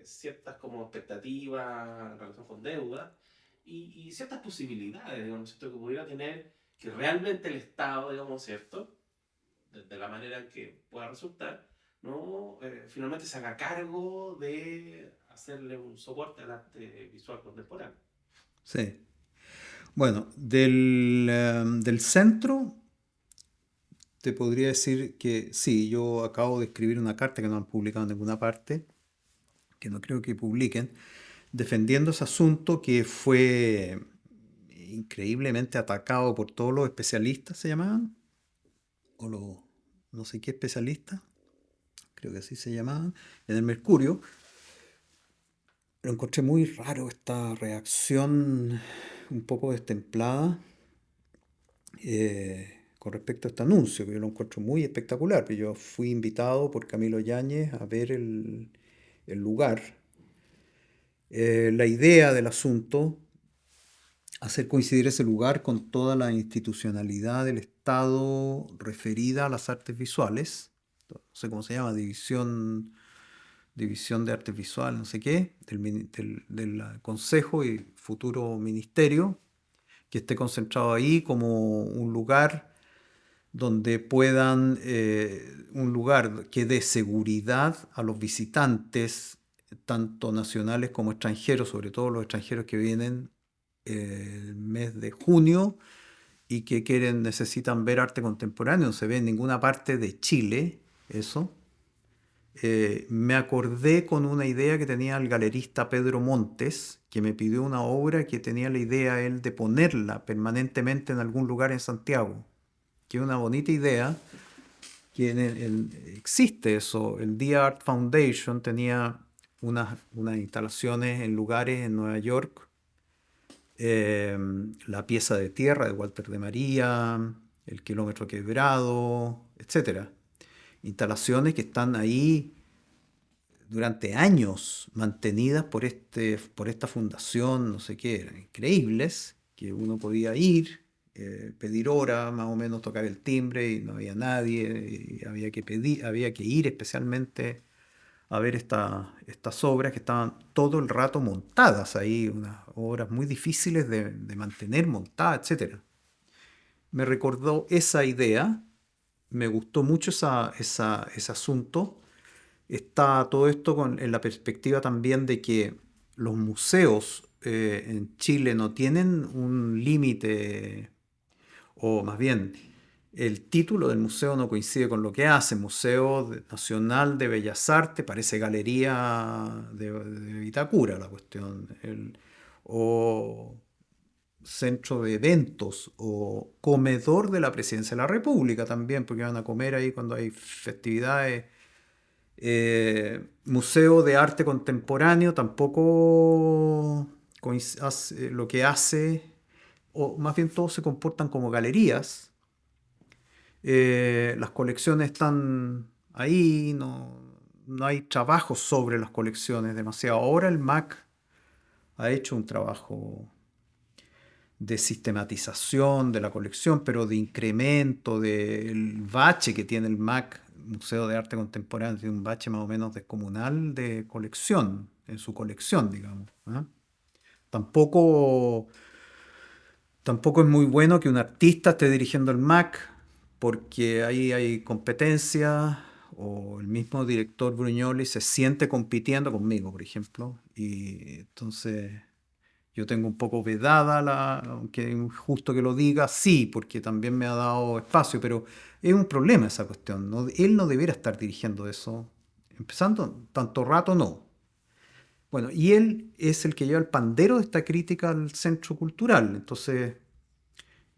ciertas como expectativas en relación con deuda y ciertas posibilidades, digamos, ¿cierto?, que pudiera tener que realmente el Estado, digamos, ¿cierto?, de la manera en que pueda resultar, ¿no? Finalmente se haga cargo de hacerle un soporte al arte visual contemporáneo. sí. Bueno, del centro te podría decir que sí, yo acabo de escribir una carta que no han publicado en ninguna parte, que no creo que publiquen, defendiendo ese asunto que fue increíblemente atacado por todos los especialistas, se llamaban, o los no sé qué especialista, creo que así se llamaban, en el Mercurio. Lo encontré muy raro esta reacción un poco destemplada con respecto a este anuncio, que yo lo encuentro muy espectacular. Yo fui invitado por Camilo Yáñez a ver el lugar. La idea del asunto, hacer coincidir ese lugar con toda la institucionalidad del Estado referida a las artes visuales, no sé cómo se llama, división de artes visuales, no sé qué, del Consejo y futuro Ministerio, que esté concentrado ahí como un lugar donde puedan, un lugar que dé seguridad a los visitantes, tanto nacionales como extranjeros, sobre todo los extranjeros que vienen el mes de junio y que necesitan ver arte contemporáneo. No se ve en ninguna parte de Chile eso. Me acordé con una idea que tenía el galerista Pedro Montes, que me pidió una obra que tenía la idea él de ponerla permanentemente en algún lugar en Santiago, que es una bonita idea, que existe eso. El The Art Foundation tenía unas instalaciones en lugares en Nueva York, la pieza de tierra de Walter de María, el kilómetro quebrado, etcétera. Instalaciones que están ahí durante años mantenidas por esta fundación, no sé qué, eran increíbles, que uno podía ir, pedir hora, más o menos tocar el timbre y no había nadie, y había que ir especialmente a ver estas obras que estaban todo el rato montadas ahí, unas obras muy difíciles de mantener montadas, etc. Me recordó esa idea, me gustó mucho ese asunto. Está todo esto en la perspectiva también de que los museos en Chile no tienen un límite, o más bien, el título del museo no coincide con lo que hace. Nacional de Bellas Artes, parece galería de Vitacura la cuestión. O centro de eventos, o comedor de la Presidencia de la República también, porque van a comer ahí cuando hay festividades. Museo de Arte Contemporáneo tampoco lo que hace, o más bien todos se comportan como galerías. Las colecciones están ahí, no hay trabajo sobre las colecciones demasiado. Ahora el MAC ha hecho un trabajo de sistematización de la colección, pero de incremento del bache que tiene el MAC, Museo de Arte Contemporáneo, tiene un bache más o menos descomunal de colección, en su colección, digamos. ¿Ah? Tampoco, tampoco es muy bueno que un artista esté dirigiendo el MAC, porque ahí hay competencia, o el mismo director Bruñoli se siente compitiendo conmigo, por ejemplo, y entonces yo tengo un poco vedada aunque es injusto que lo diga, sí, porque también me ha dado espacio, pero es un problema esa cuestión. Él no debiera estar dirigiendo eso. Empezando, tanto rato no. Bueno, y él es el que lleva el pandero de esta crítica al centro cultural. Entonces,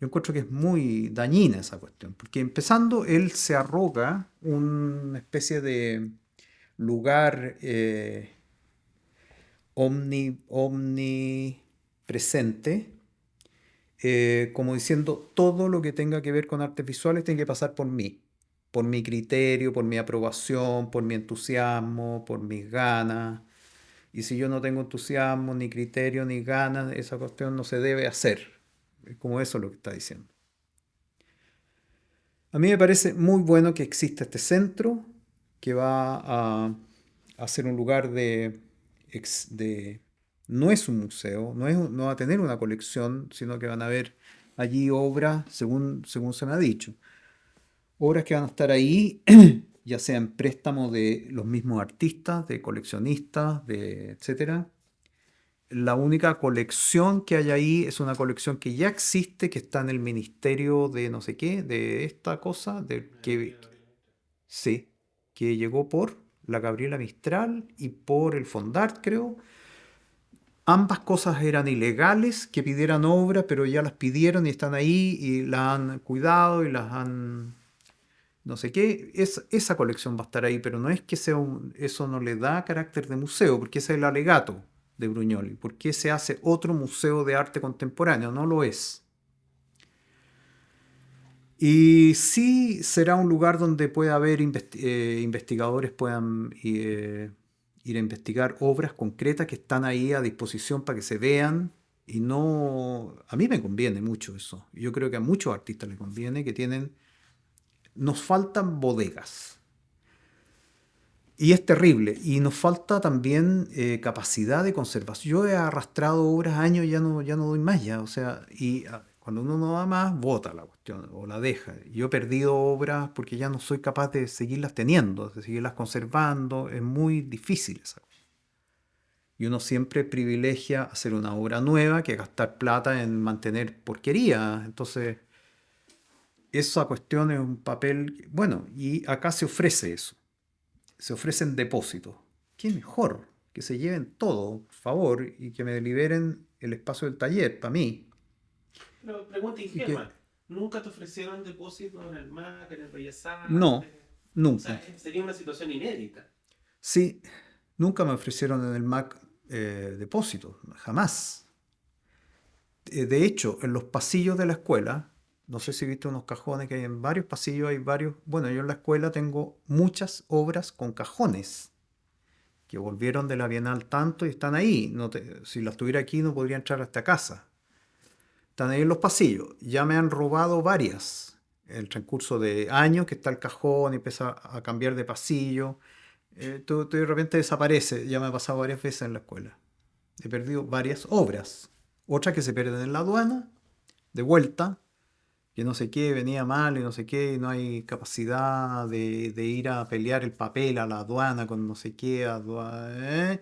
yo encuentro que es muy dañina esa cuestión, porque empezando, él se arroga una especie de lugar omnipresente, como diciendo todo lo que tenga que ver con artes visuales tiene que pasar por mi criterio, por mi aprobación, por mi entusiasmo, por mis ganas. Y si yo no tengo entusiasmo, ni criterio, ni ganas, esa cuestión no se debe hacer. Es como eso lo que está diciendo. A mí me parece muy bueno que exista este centro que va a ser un lugar de no es un museo, no va a tener una colección, sino que van a haber allí obras, según se me ha dicho. Obras que van a estar ahí, ya sea en préstamo de los mismos artistas, de coleccionistas, etcétera. La única colección que hay ahí es una colección que ya existe, que está en el ministerio de no sé qué, de esta cosa, sí, que llegó por la Gabriela Mistral y por el Fondart, creo. Ambas cosas eran ilegales, que pidieran obra, pero ya las pidieron y están ahí y las han cuidado y las han no sé qué, esa colección va a estar ahí, pero no es que sea eso no le da carácter de museo, porque ese es el alegato de Brugnoli. ¿Por qué se hace otro museo de arte contemporáneo? No lo es. Y sí será un lugar donde pueda haber investigadores puedan ir a investigar obras concretas que están ahí a disposición para que se vean. Y no, a mí me conviene mucho eso. Yo creo que a muchos artistas les conviene que tienen, nos faltan bodegas. Y es terrible. Y nos falta también capacidad de conservación. Yo he arrastrado obras años, ya no doy más ya. O sea, cuando uno no da más, bota la cuestión o la deja. Yo he perdido obras porque ya no soy capaz de seguirlas teniendo, de seguirlas conservando. Es muy difícil esa cosa. Y uno siempre privilegia hacer una obra nueva que gastar plata en mantener porquería. Entonces, esa cuestión es un papel. Bueno, y acá se ofrece eso. Se ofrecen depósitos. ¿Qué mejor? Que se lleven todo, por favor, y que me liberen el espacio del taller para mí. Pero pregunta Y que ingenua, ¿nunca te ofrecieron depósito en el MAC, en el Bellas no, Artes? O sea, nunca. sería una situación inédita. Sí, nunca me ofrecieron en el MAC depósitos, jamás. De hecho, en los pasillos de la escuela, no sé si viste unos cajones que hay en varios pasillos, hay varios. Bueno, yo en la escuela tengo muchas obras con cajones que volvieron de la Bienal tanto y están ahí. Si las tuviera aquí no podría entrar a esta casa. Están ahí en los pasillos. Ya me han robado varias. El transcurso de años que está el cajón y empieza a cambiar de pasillo. Todo de repente desaparece. Ya me ha pasado varias veces en la escuela. He perdido varias obras. Otras que se pierden en la aduana, de vuelta, que no sé qué, venía mal y no sé qué, y no hay capacidad de ir a pelear el papel a la aduana con no sé qué,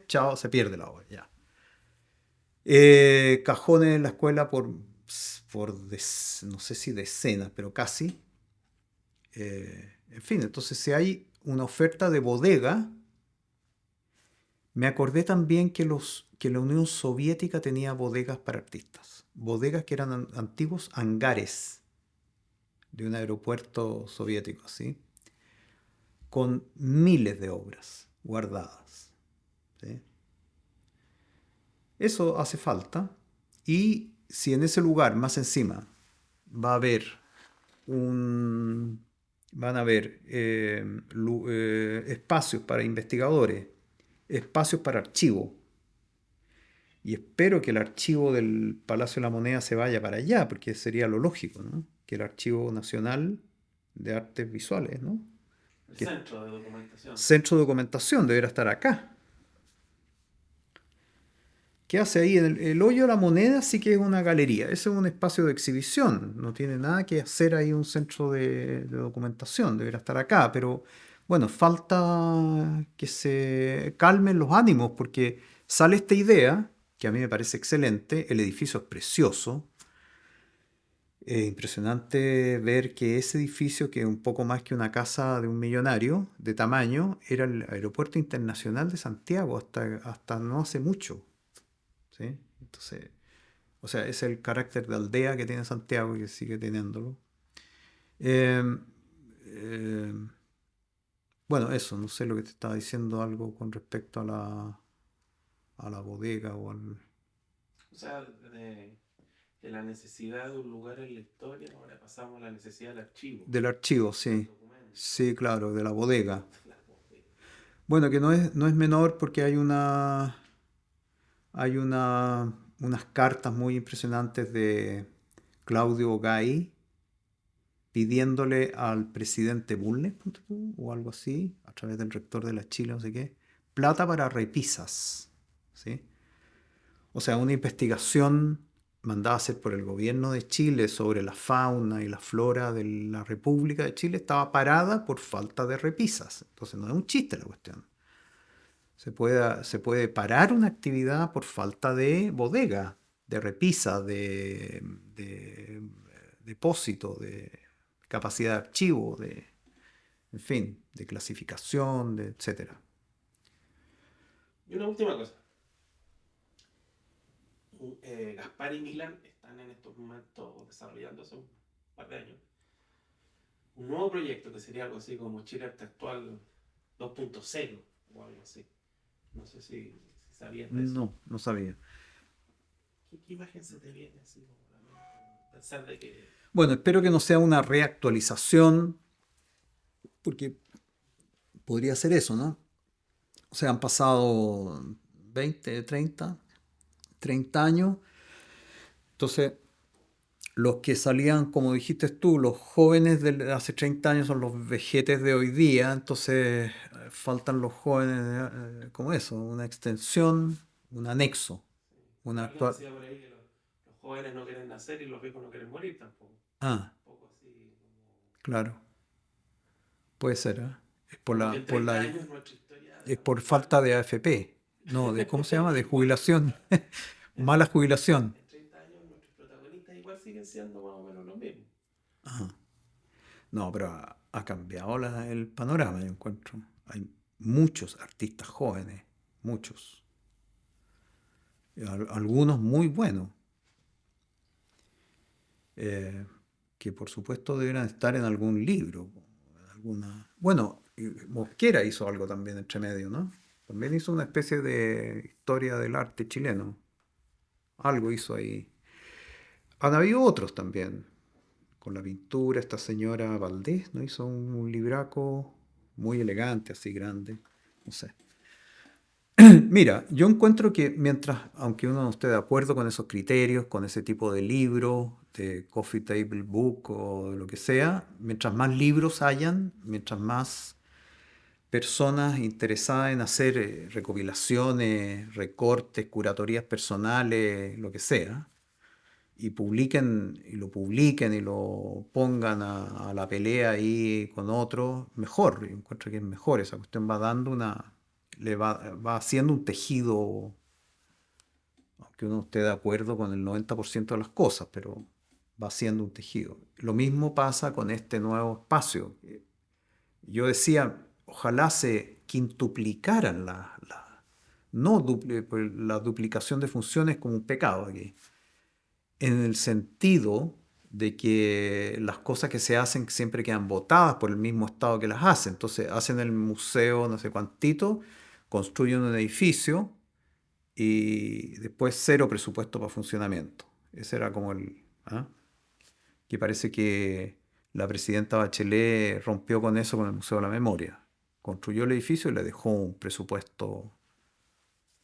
chao, se pierde la obra, ya. Cajones en la escuela no sé si decenas, pero casi. En fin, entonces si hay una oferta de bodega, me acordé también que la Unión Soviética tenía bodegas para artistas. Bodegas que eran antiguos hangares de un aeropuerto soviético, ¿sí? Con miles de obras guardadas, ¿sí? Eso hace falta. Y si en ese lugar, más encima, va a haber van a haber espacios para investigadores, espacios para archivo, y espero que el archivo del Palacio de la Moneda se vaya para allá, porque sería lo lógico, ¿no? Que el Archivo Nacional de Artes Visuales, ¿no? El Que centro de documentación. centro de documentación debería estar acá. ¿Qué hace ahí? El hoyo de la moneda sí que es una galería, ese es un espacio de exhibición, no tiene nada que hacer ahí un centro de documentación, debería estar acá, pero bueno, falta que se calmen los ánimos porque sale esta idea, que a mí me parece excelente, el edificio es precioso, es impresionante ver que ese edificio, que es un poco más que una casa de un millonario de tamaño, era el Aeropuerto Internacional de Santiago hasta no hace mucho. ¿Sí? Entonces, o sea, es el carácter de aldea que tiene Santiago y que sigue teniéndolo. Eh, eh, bueno, eso, no sé lo que te estaba diciendo algo con respecto a la bodega o al... O sea, de la necesidad de un lugar en la historia, ahora pasamos a la necesidad del archivo, Del archivo, del sí. documento, Sí, claro, de la bodega. la bodega. Bueno, que no es menor porque hay unas cartas muy impresionantes de Claudio Gay pidiéndole al presidente Bulnes, ponte tú, o algo así, a través del rector de la Chile, no sé qué, plata para repisas, ¿sí? O sea, una investigación mandada a hacer por el gobierno de Chile sobre la fauna y la flora de la República de Chile estaba parada por falta de repisas. Entonces no es un chiste la cuestión. Se puede parar una actividad por falta de bodega, de repisa, de depósito, de capacidad de archivo, en fin, de clasificación, etcétera. Y una última cosa. Gaspar y Milan están en estos momentos desarrollándose un par de años un nuevo proyecto que sería algo así como Chile Arte Actual 2.0 o algo así. No sé si sabías de eso. No, no sabía. ¿Qué imagen se te viene así como a la mente? Pensar de que... Bueno, espero que no sea una reactualización, porque podría ser eso, ¿no? O sea, han pasado 20, 30 años. Entonces, los que salían, como dijiste tú, los jóvenes de hace 30 años son los vejetes de hoy día. Entonces, faltan los jóvenes, como eso, una extensión, un anexo, una Alguien actual. decía por ahí que los jóvenes no quieren nacer y los viejos no quieren morir tampoco. Ah, Un poco así claro, puede ser, ¿eh? Es por como que la, en por 30 la, años nuestra historia es por actual... falta de AFP. No, de, ¿cómo se llama? De igual, jubilación. Mala jubilación. en 30 años nuestros protagonistas igual siguen siendo más o menos los mismos. Ajá. No, pero ha cambiado el panorama, yo encuentro. Hay muchos artistas jóvenes, muchos. Algunos muy buenos, eh, que por supuesto deberán estar en algún libro. En alguna... Bueno, Mosquera hizo algo también entre medio, ¿no? También hizo una especie de historia del arte chileno. Algo hizo ahí. Han habido otros también. Con la pintura, esta señora Valdés, ¿no? Hizo un libraco muy elegante, así grande. No sé. Mira, yo encuentro que mientras, aunque uno no esté de acuerdo con esos criterios, con ese tipo de libro, de coffee table book o de lo que sea, mientras más libros hayan, mientras más personas interesadas en hacer recopilaciones, recortes, curatorias personales, lo que sea, y publiquen y lo pongan a la pelea ahí con otros, mejor. Yo encuentro que es mejor. Esa cuestión va dando va haciendo un tejido, aunque uno esté de acuerdo con el 90% de las cosas, pero va haciendo un tejido. Lo mismo pasa con este nuevo espacio. Yo decía, ojalá se quintuplicaran no pues la duplicación de funciones como un pecado aquí, en el sentido de que las cosas que se hacen siempre quedan votadas por el mismo Estado que las hace. Entonces hacen el museo no sé cuántito, construyen un edificio y después cero presupuesto para funcionamiento. Ese era como ¿ah? Que parece que la presidenta Bachelet rompió con eso con el Museo de la Memoria. Construyó el edificio y le dejó un presupuesto,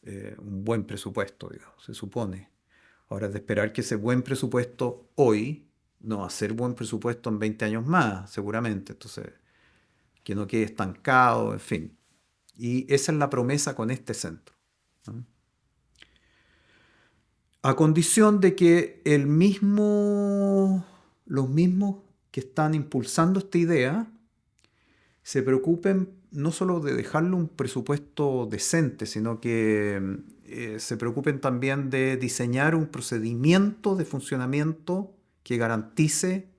un buen presupuesto, digamos, se supone. Ahora es de esperar que ese buen presupuesto hoy no va a ser buen presupuesto en 20 años más, seguramente. Entonces, que no quede estancado, en fin. Y esa es la promesa con este centro, ¿no? A condición de que los mismos que están impulsando esta idea se preocupen no solo de dejarle un presupuesto decente, sino que se preocupen también de diseñar un procedimiento de funcionamiento que garantice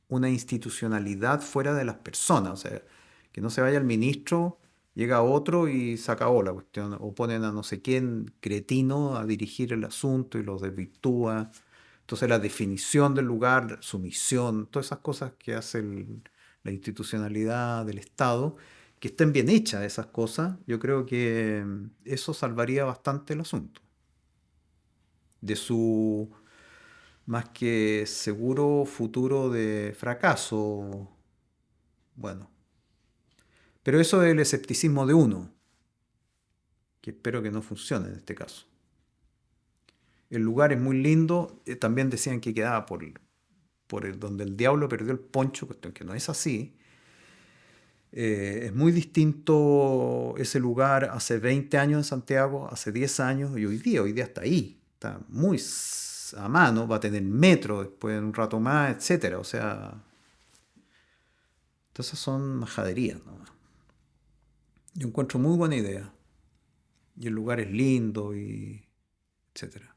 una institucionalidad fuera de las personas. O sea, que no se vaya el ministro, llega otro y se acabó la cuestión. O ponen a no sé quién cretino a dirigir el asunto y lo desvirtúa. Entonces la definición del lugar, su misión, todas esas cosas que hace la institucionalidad del Estado, que estén bien hechas esas cosas, yo creo que eso salvaría bastante el asunto. De su más que seguro futuro de fracaso. Bueno, pero eso es el escepticismo de uno, que espero que no funcione en este caso. El lugar es muy lindo, también decían que quedaba donde el diablo perdió el poncho, cuestión que no es así. Es muy distinto ese lugar hace 20 años en Santiago, hace 10 años y hoy día está ahí, está muy a mano, va a tener metro después en un rato más, etcétera. O sea, todas esas son majaderías, ¿no? Yo encuentro muy buena idea y el lugar es lindo y etcétera.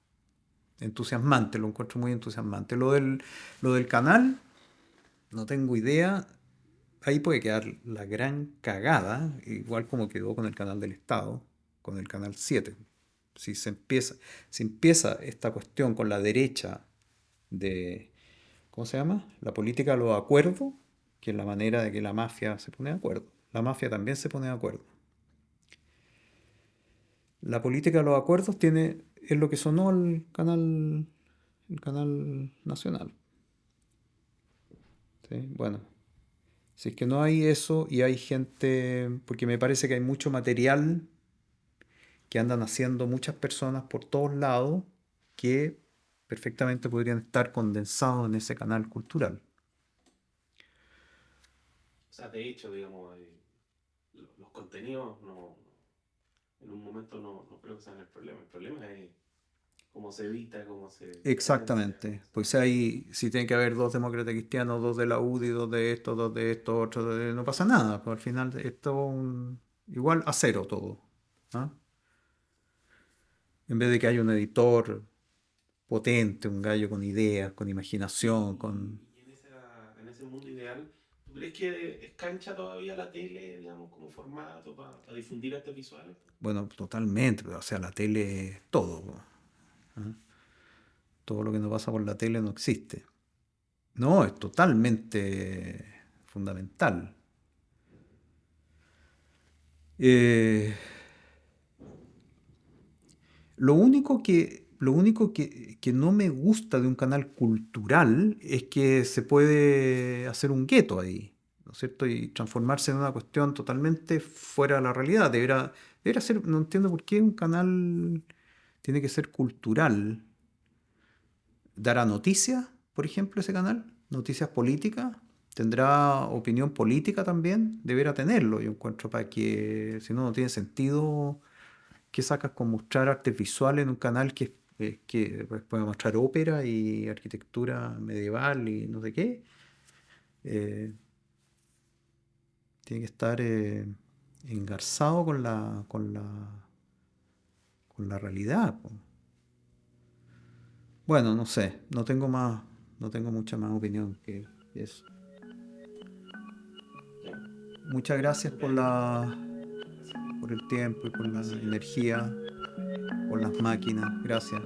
Entusiasmante, lo encuentro muy entusiasmante. Lo del canal, no tengo idea. Ahí puede quedar la gran cagada, igual como quedó con el canal del Estado, con el canal 7. Si empieza esta cuestión con la derecha de, ¿cómo se llama? La política de los acuerdos, que es la manera de que la mafia se pone de acuerdo. La mafia también se pone de acuerdo. La política de los acuerdos es lo que sonó el canal nacional. ¿Sí? Bueno, si es que no hay eso y hay gente, porque me parece que hay mucho material que andan haciendo muchas personas por todos lados que perfectamente podrían estar condensados en ese canal cultural. O sea, de hecho, digamos, los contenidos en un momento no creo que sean el problema. El problema es cómo se edita, cómo se diferencia. Exactamente. Pues si tiene que haber dos demócratas cristianos, dos de la UDI, dos de esto, otro no pasa nada. Pues al final es todo igual a cero todo. ¿Ah? En vez de que haya un editor potente, un gallo con ideas, con imaginación, con... Y en ese mundo ideal, ¿tú crees que es cancha todavía la tele, digamos, como formato para difundir artes visuales? Bueno, totalmente. O sea, la tele es todo. ¿Ah? Todo lo que no pasa por la tele no existe. No, es totalmente fundamental. Eh, lo único que no me gusta de un canal cultural es que se puede hacer un gueto ahí, ¿no es cierto? Y transformarse en una cuestión totalmente fuera de la realidad. Debería ser, no entiendo por qué un canal tiene que ser cultural. ¿Dará noticias, por ejemplo, ese canal? ¿Noticias políticas? ¿Tendrá opinión política también? Deberá tenerlo, yo encuentro, para que, si no, no tiene sentido. ¿Qué sacas con mostrar artes visuales en un canal que pues, puede mostrar ópera y arquitectura medieval y no sé qué? Eh, Tiene que estar engarzado con la realidad, po. Bueno, no sé, no tengo mucha más opinión que eso. Ya, Muchas gracias estupendo. por el tiempo y por la Gracias. energía, por las máquinas. Gracias.